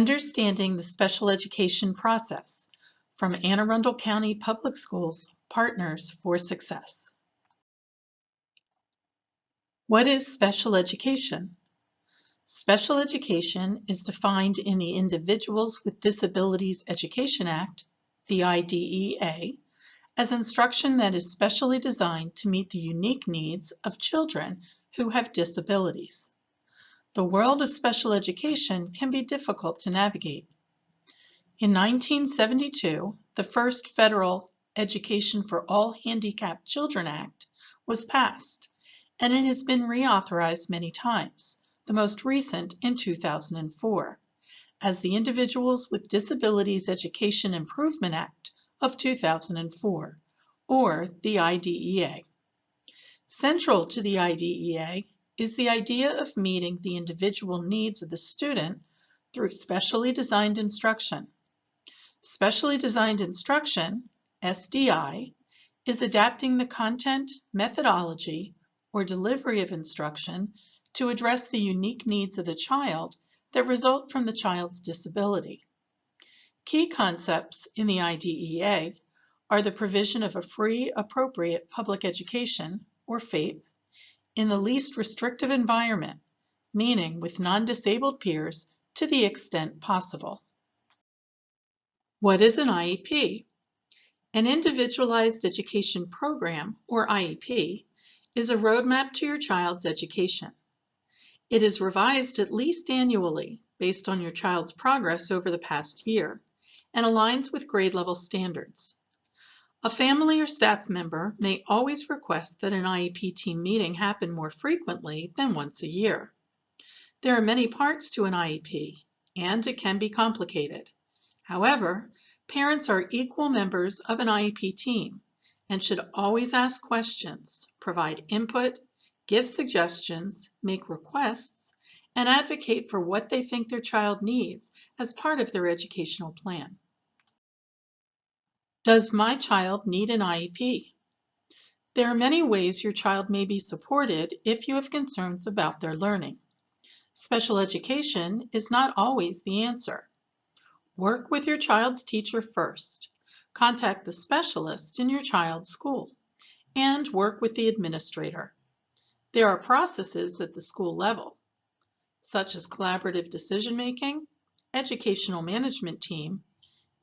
Understanding the Special Education Process from Anne Arundel County Public Schools Partners for Success. What is special education? Special education is defined in the Individuals with Disabilities Education Act, the IDEA, as instruction that is specially designed to meet the unique needs of children who have disabilities. The world of special education can be difficult to navigate. In 1972, the first federal Education for All Handicapped Children Act was passed, and it has been reauthorized many times, the most recent in 2004, as the Individuals with Disabilities Education Improvement Act of 2004, or the IDEA. Central to the IDEA is the idea of meeting the individual needs of the student through specially designed instruction. Specially designed instruction, SDI, is adapting the content, methodology, or delivery of instruction to address the unique needs of the child that result from the child's disability. Key concepts in the IDEA are the provision of a free, appropriate public education, or FAPE, in the least restrictive environment, meaning with non-disabled peers to the extent possible. What is an IEP? An Individualized Education Program, or IEP, is a roadmap to your child's education. It is revised at least annually based on your child's progress over the past year and aligns with grade level standards. A family or staff member may always request that an IEP team meeting happen more frequently than once a year. There are many parts to an IEP, and it can be complicated. However, parents are equal members of an IEP team and should always ask questions, provide input, give suggestions, make requests, and advocate for what they think their child needs as part of their educational plan. Does my child need an IEP? There are many ways your child may be supported if you have concerns about their learning. Special education is not always the answer. Work with your child's teacher first. Contact the specialist in your child's school, and work with the administrator. There are processes at the school level, such as collaborative decision-making, educational management team,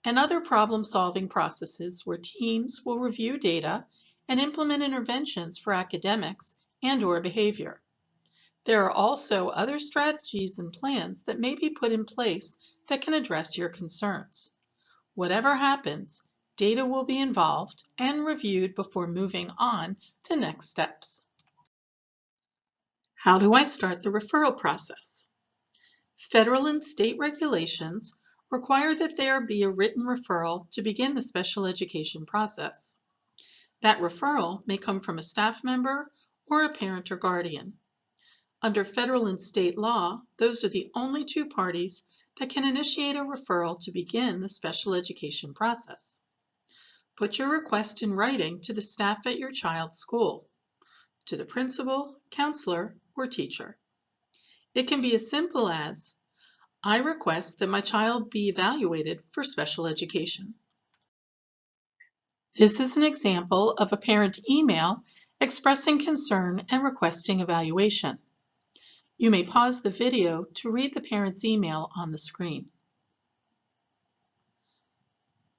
and other problem-solving processes where teams will review data and implement interventions for academics and/or behavior. There are also other strategies and plans that may be put in place that can address your concerns. Whatever happens, data will be involved and reviewed before moving on to next steps. How do I start the referral process? Federal and state regulations require that there be a written referral to begin the special education process. That referral may come from a staff member or a parent or guardian. Under federal and state law, those are the only two parties that can initiate a referral to begin the special education process. Put your request in writing to the staff at your child's school, to the principal, counselor, or teacher. It can be as simple as, I request that my child be evaluated for special education. This is an example of a parent email expressing concern and requesting evaluation. You may pause the video to read the parent's email on the screen.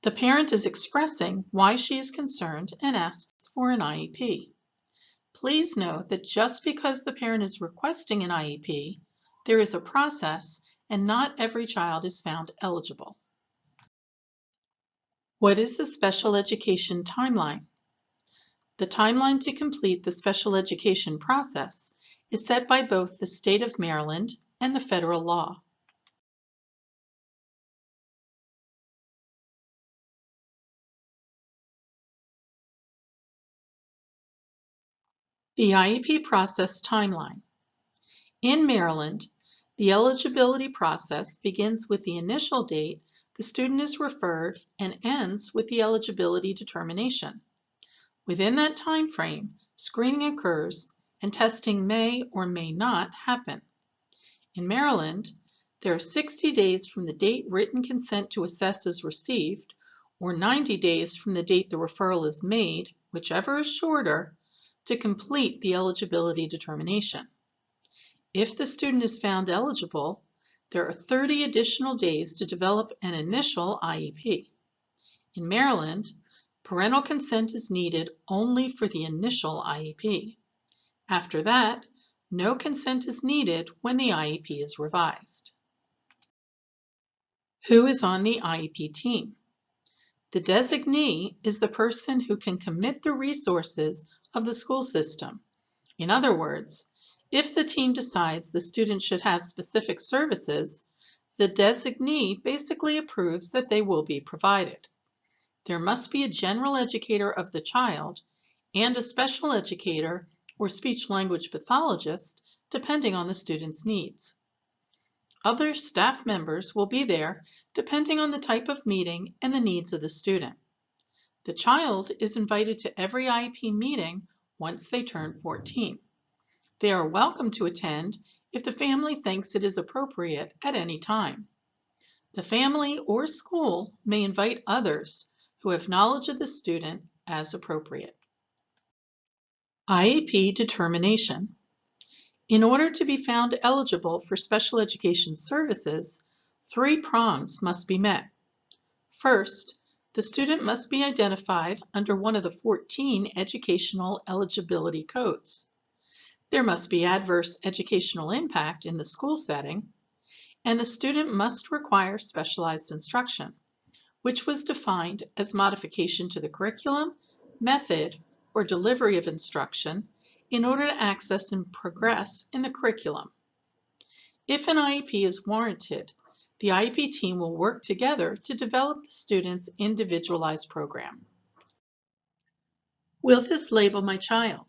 The parent is expressing why she is concerned and asks for an IEP. Please note that just because the parent is requesting an IEP, there is a process and not every child is found eligible. What is the special education timeline? The timeline to complete the special education process is set by both the state of Maryland and the federal law. The IEP process timeline. In Maryland, the eligibility process begins with the initial date the student is referred and ends with the eligibility determination. Within that time frame, screening occurs and testing may or may not happen. In Maryland, There are 60 days from the date written consent to assess is received, or 90 days from the date the referral is made, whichever is shorter, to complete the eligibility determination. If the student is found eligible, there are 30 additional days to develop an initial IEP. In Maryland, parental consent is needed only for the initial IEP. After that, no consent is needed when the IEP is revised. Who is on the IEP team? The designee is the person who can commit the resources of the school system. In other words, if the team decides the student should have specific services, the designee basically approves that they will be provided. There must be a general educator of the child and a special educator or speech-language pathologist, depending on the student's needs. Other staff members will be there depending on the type of meeting and the needs of the student. The child is invited to every IEP meeting once they turn 14. They are welcome to attend if the family thinks it is appropriate at any time. The family or school may invite others who have knowledge of the student as appropriate. IEP determination. In order to be found eligible for special education services, 3 prongs must be met. First, the student must be identified under one of the 14 educational eligibility codes. There must be adverse educational impact in the school setting, and the student must require specialized instruction, which was defined as modification to the curriculum, method, or delivery of instruction in order to access and progress in the curriculum. If an IEP is warranted, the IEP team will work together to develop the student's individualized program. Will this label my child?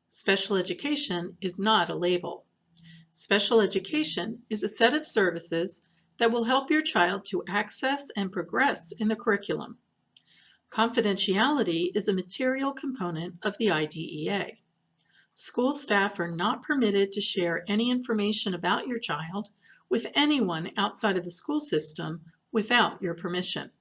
Special education is not a label. Special education is a set of services that will help your child to access and progress in the curriculum. Confidentiality is a material component of the IDEA. School staff are not permitted to share any information about your child with anyone outside of the school system without your permission.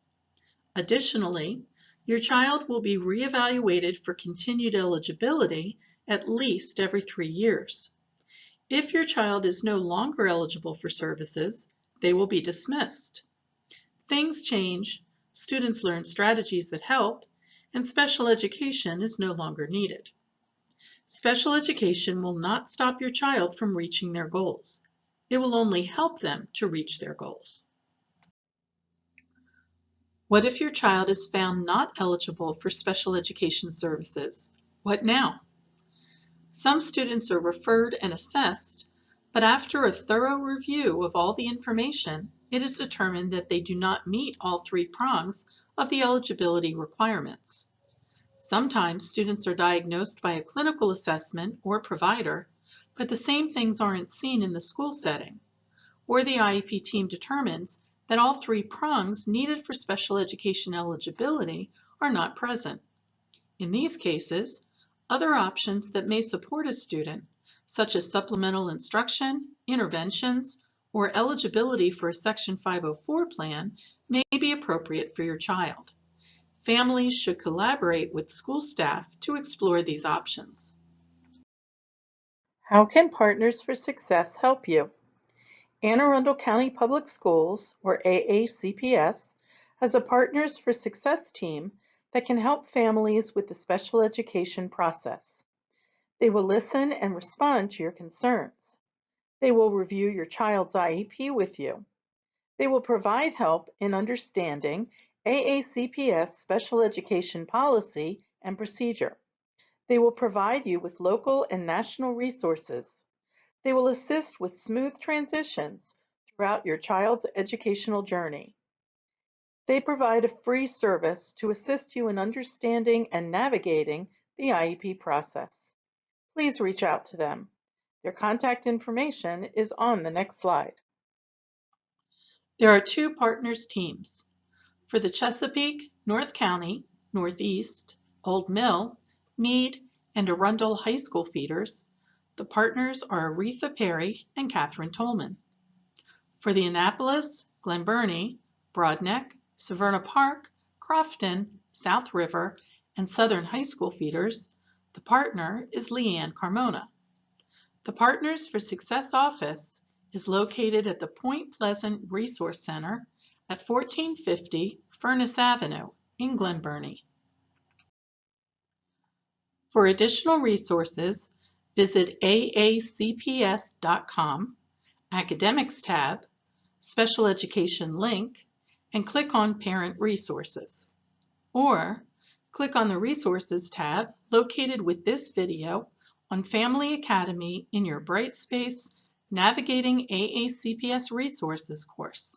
Additionally, your child will be reevaluated for continued eligibility at least every 3 years. If your child is no longer eligible for services, they will be dismissed. Things change, students learn strategies that help, and special education is no longer needed. Special education will not stop your child from reaching their goals. It will only help them to reach their goals. What if your child is found not eligible for special education services? What now? Some students are referred and assessed, but after a thorough review of all the information, it is determined that they do not meet all 3 prongs of the eligibility requirements. Sometimes students are diagnosed by a clinical assessment or provider, but the same things aren't seen in the school setting, or the IEP team determines that all 3 prongs needed for special education eligibility are not present. In these cases, other options that may support a student, such as supplemental instruction, interventions, or eligibility for a Section 504 plan, may be appropriate for your child. Families should collaborate with school staff to explore these options. How can Partners for Success help you? Anne Arundel County Public Schools, or AACPS, has a Partners for Success team that can help families with the special education process. They will listen and respond to your concerns. They will review your child's IEP with you. They will provide help in understanding AACPS special education policy and procedure. They will provide you with local and national resources. They will assist with smooth transitions throughout your child's educational journey. They provide a free service to assist you in understanding and navigating the IEP process. Please reach out to them. Their contact information is on the next slide. There are 2 Partners teams. For the Chesapeake, North County, Northeast, Old Mill, Meade, and Arundel High School feeders, the partners are Aretha Perry and Catherine Tolman. For the Annapolis, Glen Burnie, Broadneck, Severna Park, Crofton, South River, and Southern High School feeders, the partner is Leanne Carmona. The Partners for Success office is located at the Point Pleasant Resource Center at 1450 Furnace Avenue in Glen Burnie. For additional resources, visit aacps.com, Academics tab, Special Education link, and click on Parent Resources. Or click on the Resources tab located with this video on Family Academy in your Brightspace Navigating AACPS Resources course.